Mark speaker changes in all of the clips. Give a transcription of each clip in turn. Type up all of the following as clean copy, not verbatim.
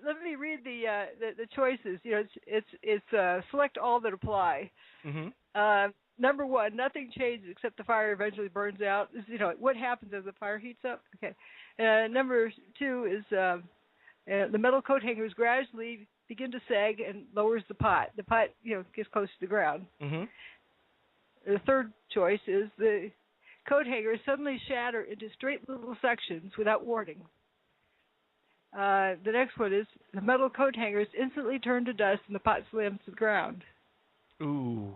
Speaker 1: let me read the choices. You know, it's select all that apply.
Speaker 2: Mm-hmm.
Speaker 1: Number one, nothing changes except the fire eventually burns out. You know, what happens as the fire heats up? Okay. Number two is the metal coat hangers gradually begin to sag and lowers the pot. The pot, you know, gets close to the ground.
Speaker 2: Mm-hmm.
Speaker 1: The third choice is the coat hangers suddenly shatter into straight little sections without warning. The next one is the metal coat hangers instantly turn to dust and the pot slams to the ground.
Speaker 2: Ooh.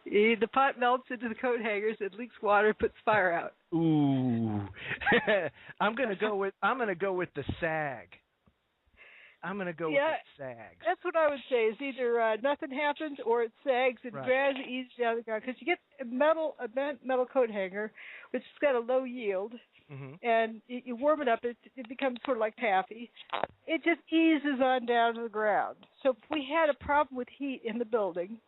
Speaker 1: The pot melts into the coat hangers and leaks water, puts fire out.
Speaker 2: Ooh. I'm gonna go with the sag. I'm gonna go with the sags.
Speaker 1: That's what I would say. Is either nothing happens or it sags and gradually eases down the ground. Because you get a bent metal coat hanger, which has got a low yield, and you warm it up, it becomes sort of like taffy. It just eases on down to the ground. So if we had a problem with heat in the building,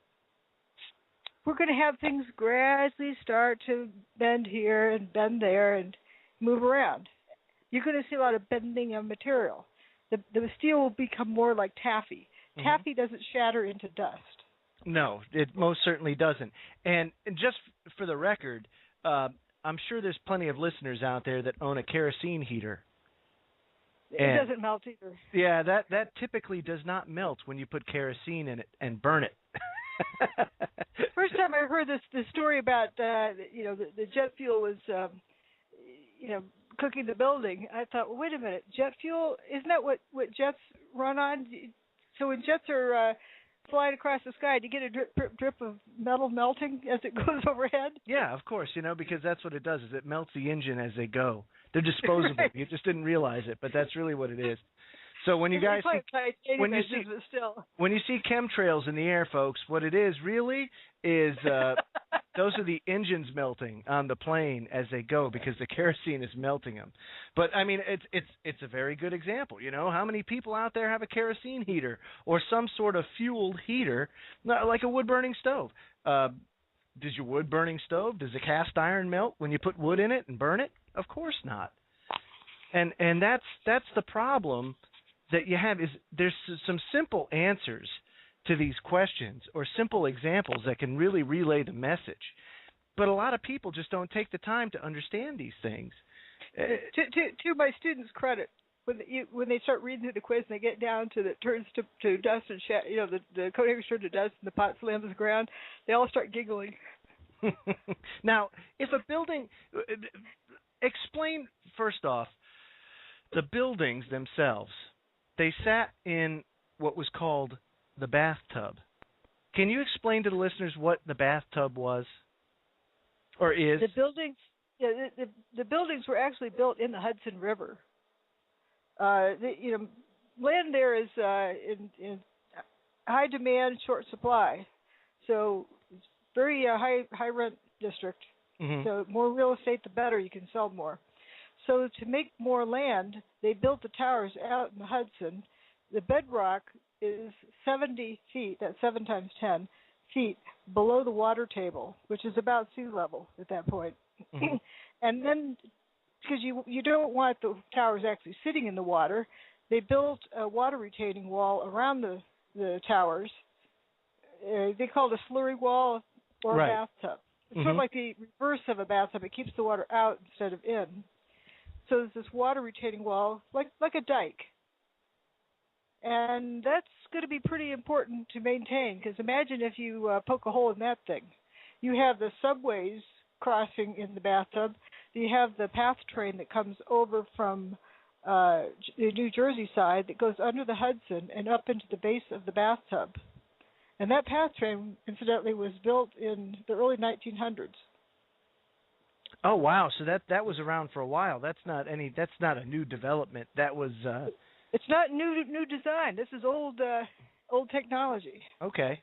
Speaker 1: we're going to have things gradually start to bend here and bend there and move around. You're going to see a lot of bending of material. The steel will become more like taffy. Taffy doesn't shatter into dust.
Speaker 2: No, it most certainly doesn't. And just for the record, I'm sure there's plenty of listeners out there that own a kerosene heater.
Speaker 1: It doesn't melt either.
Speaker 2: Yeah, that typically does not melt when you put kerosene in it and burn it.
Speaker 1: First time I heard this story about the jet fuel was cooking the building, I thought, well, wait a minute, jet fuel, isn't that what jets run on? So when jets are flying across the sky, do you get a drip of metal melting as it goes overhead?
Speaker 2: Yeah, of course, because that's what it does, is it melts the engine as they go. They're disposable. Right. You just didn't realize it, but that's really what it is. So when you guys when you see chemtrails in the air, folks, what it is really is those are the engines melting on the plane as they go because the kerosene is melting them. But I mean, it's a very good example. How many people out there have a kerosene heater or some sort of fueled heater, like a wood burning stove? Does your wood burning stove, does the cast iron melt when you put wood in it and burn it? Of course not. And that's the problem that you have, is there's some simple answers to these questions or simple examples that can really relay the message. But a lot of people just don't take the time to understand these things.
Speaker 1: To my students' credit, when they start reading through the quiz and they get down to the turns to dust and the coat hangers turn to dust and the pot slams the ground, they all start giggling.
Speaker 2: Now, if a building, explain first off the buildings themselves. They sat in what was called the bathtub. Can you explain to the listeners what the bathtub was or is?
Speaker 1: The buildings, the buildings were actually built in the Hudson River. Land there is in high demand, short supply, so it's very high rent district. Mm-hmm. So more real estate, the better. You can sell more. So to make more land, they built the towers out in the Hudson. The bedrock is 70 feet, that's 7 times 10 feet, below the water table, which is about sea level at that point. Mm-hmm. And then, because you don't want the towers actually sitting in the water, they built a water retaining wall around the towers. They call it a slurry wall or a bathtub. It's sort of like the reverse of a bathtub. It keeps the water out instead of in. So there's this water retaining wall, like a dike. And that's going to be pretty important to maintain, because imagine if you poke a hole in that thing. You have the subways crossing in the bathtub. You have the PATH train that comes over from the New Jersey side that goes under the Hudson and up into the base of the bathtub. And that PATH train, incidentally, was built in the early 1900s.
Speaker 2: Oh wow! So that was around for a while. That's not a new development. That was.
Speaker 1: It's not new design. This is old technology.
Speaker 2: Okay.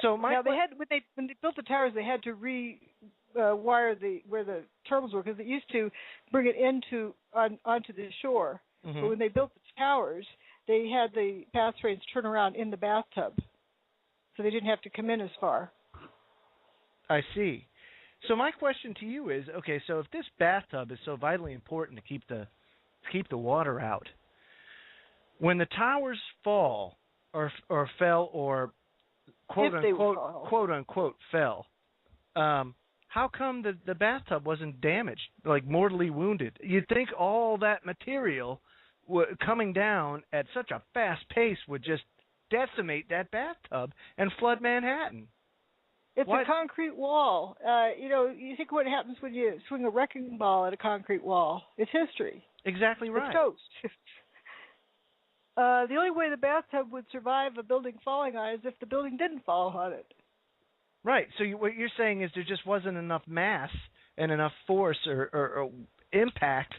Speaker 2: So
Speaker 1: now they had when they built the towers, they had to wire where the terminals were, because it used to bring it onto the shore. Mm-hmm. But when they built the towers, they had the PATH trains turn around in the bathtub, so they didn't have to come in as far.
Speaker 2: I see. So my question to you is, okay, so if this bathtub is so vitally important to keep the water out, When the towers fall or fell or quote unquote fell, how come the bathtub wasn't damaged, like mortally wounded? You'd think all that material coming down at such a fast pace would just decimate that bathtub and flood Manhattan.
Speaker 1: It's a concrete wall. You think what happens when you swing a wrecking ball at a concrete wall. It's history.
Speaker 2: Exactly right.
Speaker 1: It's toast. The only way the bathtub would survive a building falling on it is if the building didn't fall on it.
Speaker 2: Right. So what you're saying is there just wasn't enough mass and enough force or impact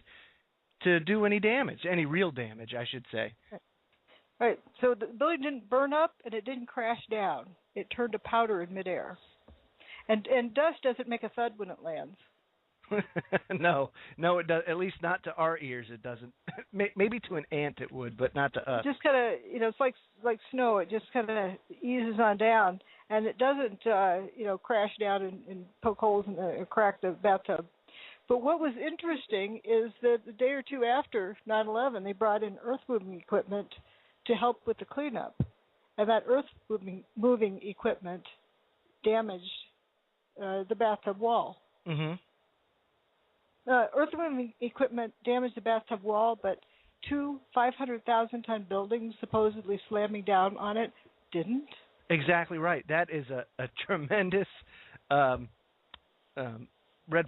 Speaker 2: to do any damage, any real damage, I should say.
Speaker 1: Right. So the building didn't burn up and it didn't crash down. It turned to powder in midair. And dust doesn't make a thud when it lands.
Speaker 2: No, it does. At least not to our ears, it doesn't. Maybe to an ant it would, but not to us.
Speaker 1: Just kind of, it's like snow. It just kind of eases on down, and it doesn't, crash down and poke holes and crack the bathtub. But what was interesting is that the day or two after 9/11, they brought in earth-moving equipment to help with the cleanup, and that earth-moving equipment damaged the bathtub wall.
Speaker 2: Mm-hmm.
Speaker 1: Earth-moving equipment damaged the bathtub wall, but two 500,000-ton buildings supposedly slamming down on it didn't.
Speaker 2: Exactly right. That is a tremendous red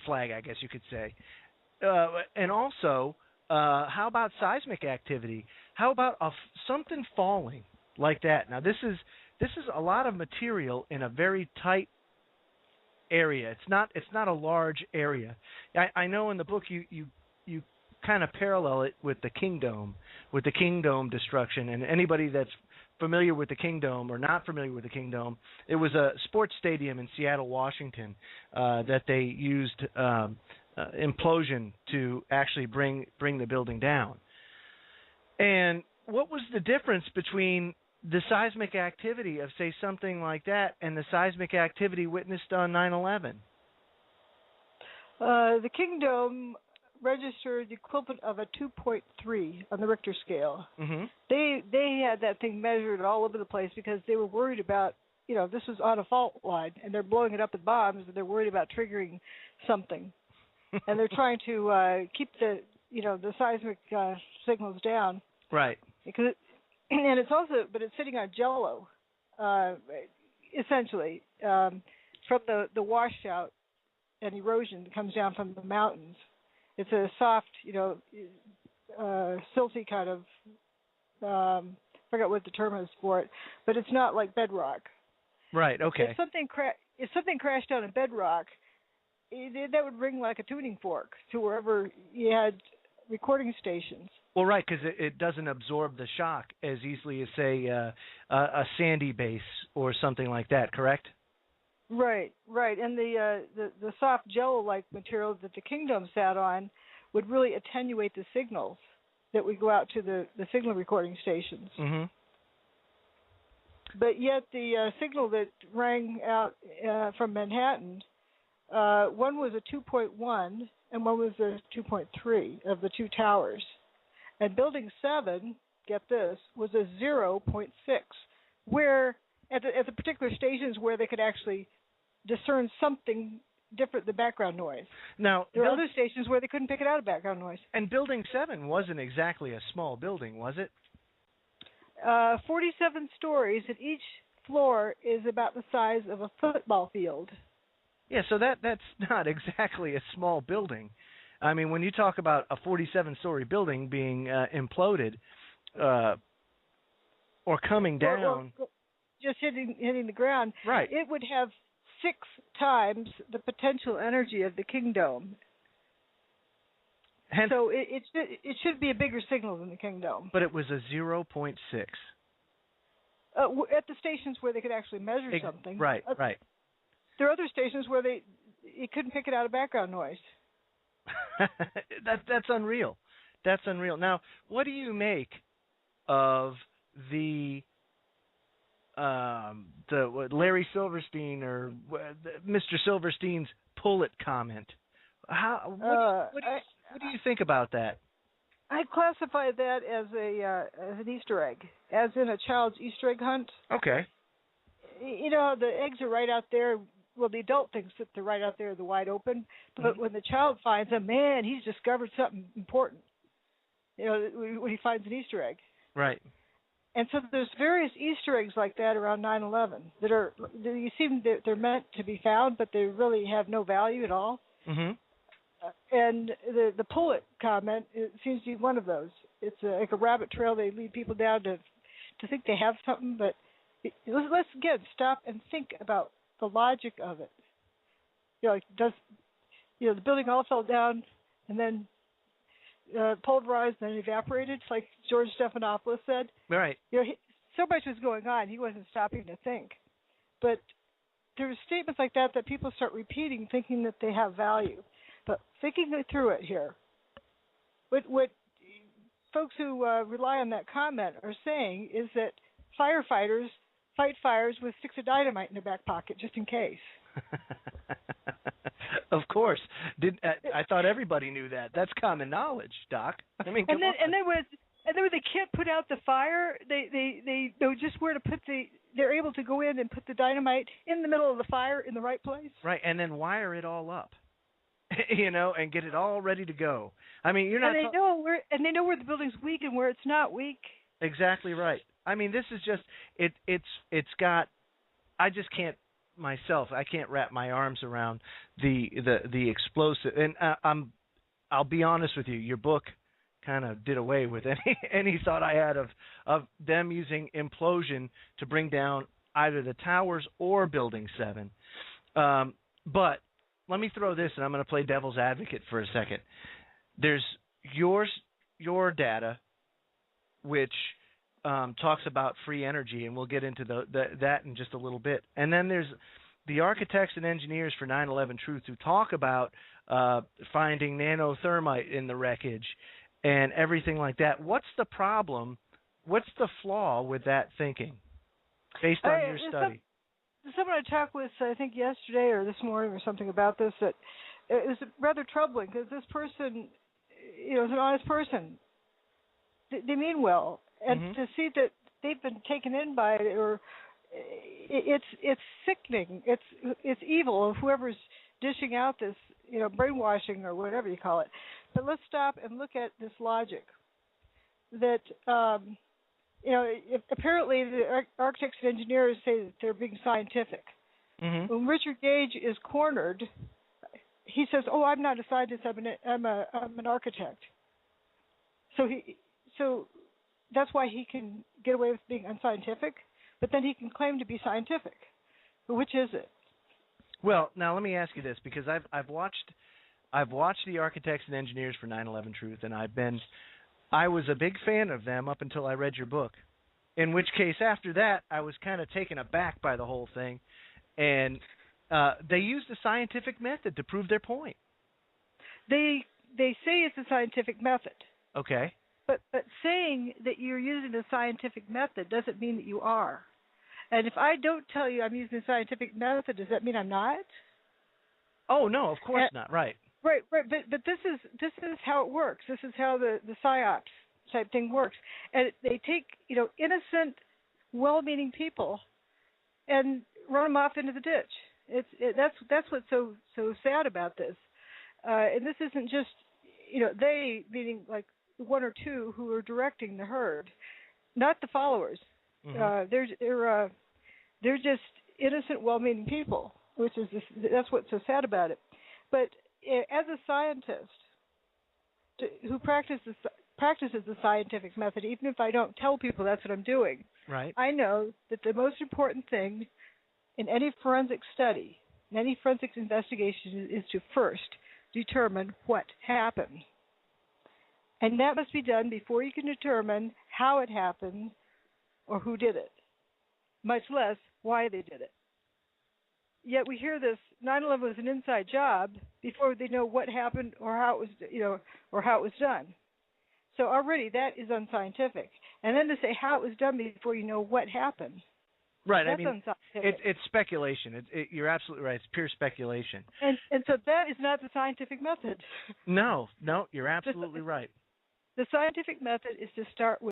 Speaker 2: flag, I guess you could say. And also, how about seismic activity? How about something falling like that? Now, this is a lot of material in a very tight area. It's not a large area. I know in the book you kind of parallel it with the King Dome destruction. And anybody that's familiar with the King Dome or not familiar with the King Dome, it was a sports stadium in Seattle, Washington, that they used implosion to actually bring the building down. And what was the difference between the seismic activity of, say, something like that and the seismic activity witnessed on 9/11?
Speaker 1: The King Dome registered the equivalent of a 2.3 on the Richter scale.
Speaker 2: Mm-hmm.
Speaker 1: They had that thing measured all over the place because they were worried about, this was on a fault line, and they're blowing it up with bombs, and they're worried about triggering something. And they're trying to keep the seismic signals down.
Speaker 2: Right.
Speaker 1: Because but it's sitting on jello, essentially, from the washout and erosion that comes down from the mountains. It's a soft, silty kind of, forgot what the term is for it, but it's not like bedrock.
Speaker 2: Right, okay.
Speaker 1: If something crashed down in bedrock, that would ring like a tuning fork to wherever you had recording stations.
Speaker 2: Well, right, because it doesn't absorb the shock as easily as, say, a sandy base or something like that, correct?
Speaker 1: Right. And the soft jello-like material that the King Dome sat on would really attenuate the signals that would go out to the signal recording stations.
Speaker 2: Mm-hmm.
Speaker 1: But yet the signal that rang out from Manhattan, one was a 2.1 and one was a 2.3 of the two towers. And Building 7, get this, was a 0.6, where at the particular stations where they could actually discern something different than background noise.
Speaker 2: Now,
Speaker 1: there are other stations where they couldn't pick it out of background noise.
Speaker 2: And Building 7 wasn't exactly a small building, was it?
Speaker 1: 47 stories, and each floor is about the size of a football field.
Speaker 2: Yeah, so that's not exactly a small building. I mean, when you talk about a 47-story building being imploded or coming down,
Speaker 1: or just hitting the ground,
Speaker 2: right?
Speaker 1: It would have 6 times the potential energy of the King Dome. So it should be a bigger signal than the King Dome.
Speaker 2: But it was a 0.6.
Speaker 1: At the stations where they could actually measure something.
Speaker 2: Right.
Speaker 1: There are other stations where you couldn't pick it out of background noise.
Speaker 2: That's unreal. That's unreal. Now, what do you make of the Larry Silverstein or Mr. Silverstein's pull it comment? What do you think about that?
Speaker 1: I classify that as an Easter egg, as in a child's Easter egg hunt.
Speaker 2: Okay.
Speaker 1: You know, the eggs are right out there. Well, the adult thinks that they're right out there in the wide open, but when the child finds them, man, he's discovered something important. You know, when he finds an Easter egg.
Speaker 2: Right.
Speaker 1: And so there's various Easter eggs like that around 9/11 that you seem they're meant to be found, but they really have no value at all.
Speaker 2: Mm-hmm.
Speaker 1: And the pullet comment, it seems to be one of those. It's like a rabbit trail. They lead people down to think they have something, but let's again stop and think about the logic of it. You know, the building all fell down and then pulverized and then evaporated, like George Stephanopoulos said.
Speaker 2: Right.
Speaker 1: You know, so much was going on, he wasn't stopping to think. But there's statements like that people start repeating, thinking that they have value. But thinking through it here, what folks who rely on that comment are saying is that firefighters fight fires with sticks of dynamite in their back pocket just in case.
Speaker 2: Of course. I thought everybody knew that. That's common knowledge, Doc. I mean,
Speaker 1: and then when they can't put out the fire, they know just where to put they're able to go in and put the dynamite in the middle of the fire in the right place.
Speaker 2: Right, and then wire it all up. You know, and get it all ready to go. I mean, you're not.
Speaker 1: And they know where the building's weak and where it's not weak.
Speaker 2: Exactly right. I mean, this is just it's got. I just can't myself. I can't wrap my arms around the explosive. And I'll be honest with you. Your book kind of did away with any thought I had of them using implosion to bring down either the towers or Building 7. But let me throw this, and I'm going to play devil's advocate for a second. There's your data, which talks about free energy, and we'll get into that in just a little bit. And then there's the architects and engineers for 9/11 Truth who talk about finding nanothermite in the wreckage and everything like that. What's the problem? What's the flaw with that thinking based on your study?
Speaker 1: Someone I talked with, I think yesterday or this morning or something about this, that it was rather troubling because this person, you know, is an honest person. They mean well, and to see that they've been taken in by it, or it's sickening. It's evil of whoever's dishing out this, you know, brainwashing or whatever you call it. But let's stop and look at this logic that. You know, apparently the architects and engineers say that they're being scientific. When Richard Gage is cornered, he says, "Oh, I'm not a scientist. I'm an architect." So that's why he can get away with being unscientific, but then he can claim to be scientific. But which is it?
Speaker 2: Well, now let me ask you this, because I've watched the architects and engineers for 9/11 Truth, and I was a big fan of them up until I read your book, in which case after that I was kind of taken aback by the whole thing, and they used the scientific method to prove their point.
Speaker 1: They say it's a scientific method.
Speaker 2: Okay.
Speaker 1: But saying that you're using the scientific method doesn't mean that you are. And if I don't tell you I'm using the scientific method, does that mean I'm not?
Speaker 2: Oh no, of course not. Right.
Speaker 1: Right, but this is how it works. This is how the PSYOPs type thing works. And they take, you know, innocent, well-meaning people and run them off into the ditch. That's what's so sad about this. And this isn't just, you know, they, meaning like one or two who are directing the herd, not the followers. They're just innocent, well-meaning people, that's what's so sad about it. But as a scientist who practices the scientific method, even if I don't tell people that's what I'm doing,
Speaker 2: right,
Speaker 1: I know that the most important thing in any forensic study, in any forensic investigation, is to first determine what happened. And that must be done before you can determine how it happened or who did it, much less why they did it. Yet we hear this 9/11 was an inside job before they know what happened or how it was, you know, or how it was done. So already that is unscientific. And then to say how it was done before you know what happened.
Speaker 2: Right.
Speaker 1: That's
Speaker 2: I mean, it's speculation. You're absolutely right. It's pure speculation.
Speaker 1: And so that is not the scientific method.
Speaker 2: No, you're absolutely right.
Speaker 1: The scientific method is to start with